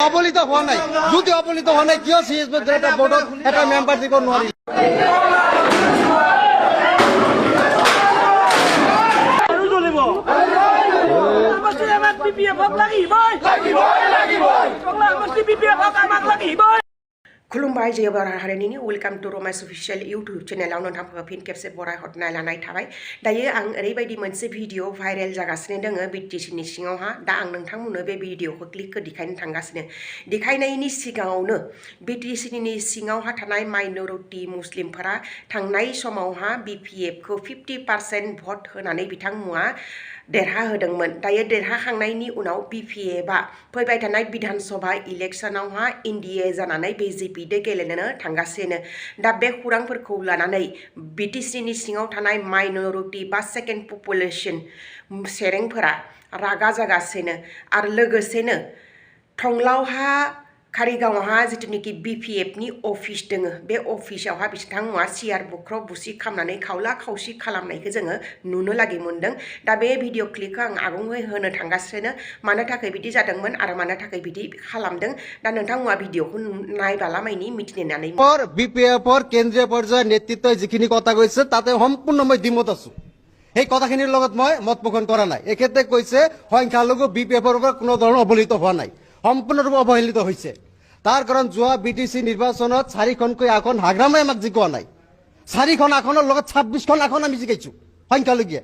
অবলিত হোৱা নাই যদি অবলিত হোৱা নাই কিয় সিএসবি এটা বোৰ্ডত এটা মেম্বাৰ দিব নোৱাৰি खुलुमबाय जय बर हारिनि वेलकाम टू रमाइस अफिशियल यूट्यूब चेनेलाव नोंथांखौ फिन खेबसे बराय हरनाय लानाय थाबाय दायो आं ओरैबायदि मोनसे भिडिअ भाइरेल जागासिनो दङ बिटिसिनि सिङावहा दा आं नोंथांमोननो बे भिडिअखौ क्लिकखौ देखायनो थांगासिनो देखायनायनि सिगाङावनो बिटिसिनि सिङावहा थानाय माइनरिटि मुस्लिमफोरा थांनाय समावहा बिपिएफ खौ 50% भट होनानै बिथांमोना देरहाहोदोंमोन दायो देरहाखांनायनि उनाव बिपिएफआ फैबाय थानाय विधानसभा इलेक्शनावहा एनडिए जानानै बिजेपि दो गेलेनो थांगासिनो दा बे खौरांफोरखौ लानानै बिटिसिनि सिङाव थानाय माइनरिटि बा सेकेन्ड पपुलेशन सेरेंफोरा रागा जागासिनो आरो लोगोसेनो थंलावहा कारिगावहा जितुनिखि बिपिएफ नि अफिस दङ बे अफिसावहा बिथांमोना सिआर बुख्राव बुसि खालामनानै खावला खावसि खालामनायखौ जोङो नुनो लागि मोनदों दा बे भिडिअ क्लिपखौ आं आगुङै होनो थांगासिनो मानो थाखाय बिदि जादोंमोन आरो मानो थाखाय बिदि खालामदों दा नोंथांमोना भिडिअखौ नायबालामायनि मिथिनानै বিপিএফ কেন্দ্ৰীয় পৰ্যায়ৰ নেতৃত্বই যিখিনি কথা কৈছে তাতে সম্পূৰ্ণ মই দ্বিমত আছো এই কথাখিনিৰ লগত মই মত পোষণ কৰা নাই একেতে কৈছে সংখ্যালঘু বিপিএফৰ পৰা কোনো ধৰণৰ অবহেলিত হোৱা নাই সম্পূৰ্ণৰূপে অবহেলিত হৈছে তাৰ কাৰণ যোৱা বিটিসি নিৰ্বাচনত 4খনকৈ আসন হাগ্ৰামে আমাক জিকোৱা নাই 4খন আসনৰ লগত 26খন আসন আমি জিকাইছো সংখ্যালঘুয়ে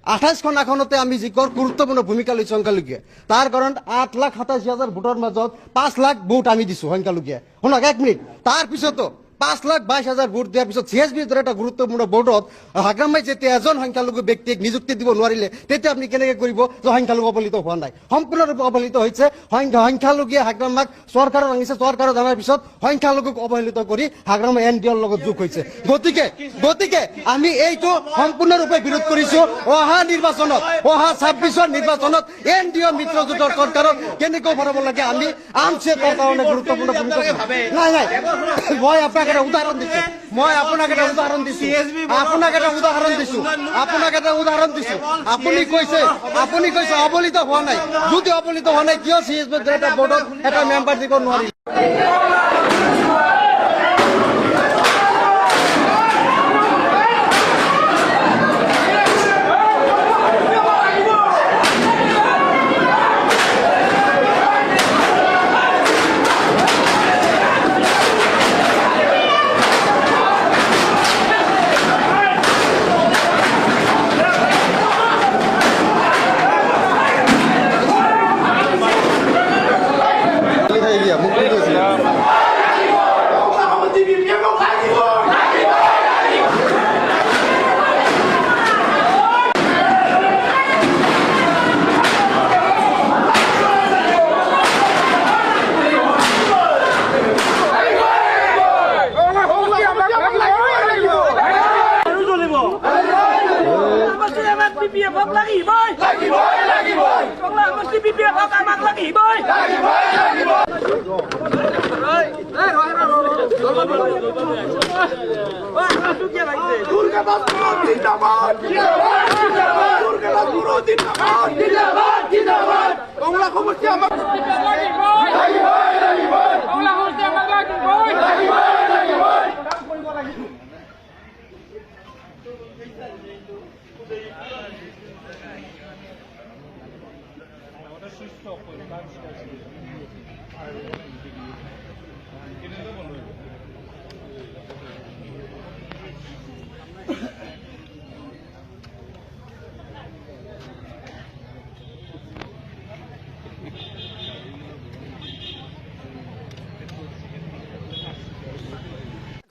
28খন আসনতে আমি জিকৰ গুৰুত্বপূৰ্ণ ভূমিকা লৈছো সংখ্যালঘুয়ে তাৰ কাৰণ 8,87,000 ভোটৰ মাজত 5 লাখ ভোট আমি দিছো সংখ্যালঘুয়ে শুনক এক মিনিট তাৰ পিছতো 5,22,000 ভোট দিয়াৰ পিছত সিএসবিৰ দৰে এটা গুৰুত্বপূৰ্ণ বোৰ্ডত হাগ্ৰামাই যেতিয়া এজন সংখ্যালঘু ব্যক্তিক নিযুক্তি দিব নোৱাৰিলে তেতিয়া আপুনি কেনেকৈ কৰিব যে সংখ্যালঘু অবহেলিত হোৱা নাই সম্পূৰ্ণৰূপে অবহেলিত হৈছে সংখ্যালঘুয়ে হাগ্ৰামাক চৰকাৰৰ আনিছে চৰকাৰত অনাৰ পিছত সংখ্যালঘুক অবহেলিত কৰি হাগ্ৰামা এনডিএৰ লগত যোগ হৈছে গতিকে আমি এইটো সম্পূৰ্ণৰূপে বিৰোধ কৰিছো অহা নিৰ্বাচনত অহা 26ৰ নিৰ্বাচনত এনডিএ মিত্ৰজোঁটৰ চৰকাৰক কেনেকৈ ভৰাব লাগে আমি আমছে তাৰ কাৰণে গুৰুত্বপূৰ্ণ ভূমিকা নাই মই আপোনাক এটা উদাহৰণ দিছো আপোনাক এটা উদাহৰণ দিছো আপুনি কৈছে অবলিত হোৱা নাই যদি অবলিত হোৱা নাই কিয় সিএসবি এটা বোৰ্ডত এটা মেম্বাৰ দিব নোৱাৰি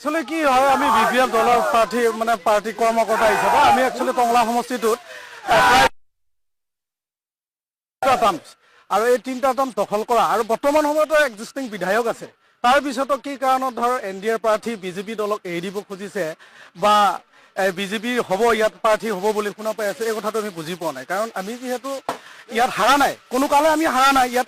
एक्चुअली কি হয় আমি বিপিএল দলৰ পাৰ্টি কৰ্মকৰ্তা হিচাপে আমি एक्चुअली টংলা সমষ্টিটোত আৰু এই তিনিটা টাৰ্ম দখল কৰা আৰু বৰ্তমান সময়তো এক্সিস্টিং বিধায়ক আছে তাৰ পিছতো কি কাৰণত ধৰ এনডিএৰ প্ৰাৰ্থী বিজেপি দলক এৰি দিব খুজিছে বা বিজেপি হ'ব ইয়াত প্ৰাৰ্থী হ'ব বুলি শুনা পাই আছে এই কথাটো আমি বুজি পোৱা নাই কাৰণ আমি যেহেতু ইয়াত হাৰা নাই কোনো কালে আমি হাৰা নাই ইয়াত